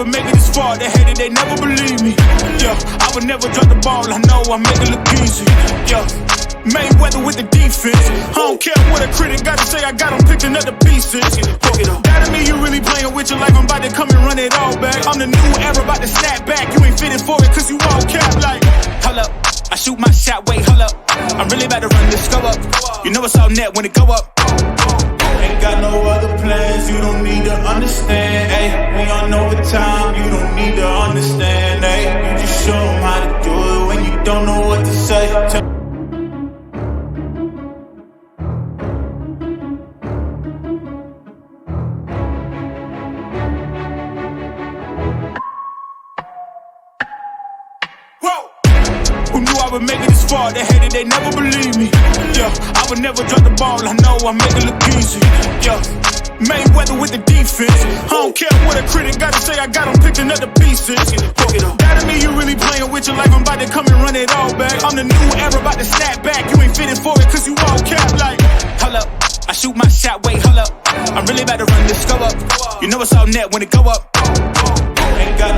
would make it this far. They hated, they never believe me. Yeah, I would never drop the ball. I know I make it look easy. Yeah, Mayweather with the defense. I don't care what a critic gotta say. I got them picking up the pieces. That to me, you really playing with your life. I'm about to come and run it all back. I'm the new era, about to snap back. You ain't fitting for it, cause you all cap like. Hold up, I shoot my shot, wait, hold up. I'm really about to run this, go up. You know it's all net when it go up. Ain't got no other plans, you don't need to understand, ayy. We on overtime, you don't need to understand, ayy. You just show them how to do it when you don't know what to say. Who knew I would make it this far? They hated, they never believe me. Yeah, I would never drop the ball. I know I make it look easy. Yeah, Mayweather with the defense. I don't care what a critic gotta say. I got them picking up the pieces. That to me, you really playing with your life. I'm about to come and run it all back. I'm the new era, about to snap back. You ain't fitting for it, cause you all cap like. Hold up, I shoot my shot, wait, hold up. I'm really about to run this, go up. You know it's all net when it go up. Ain't got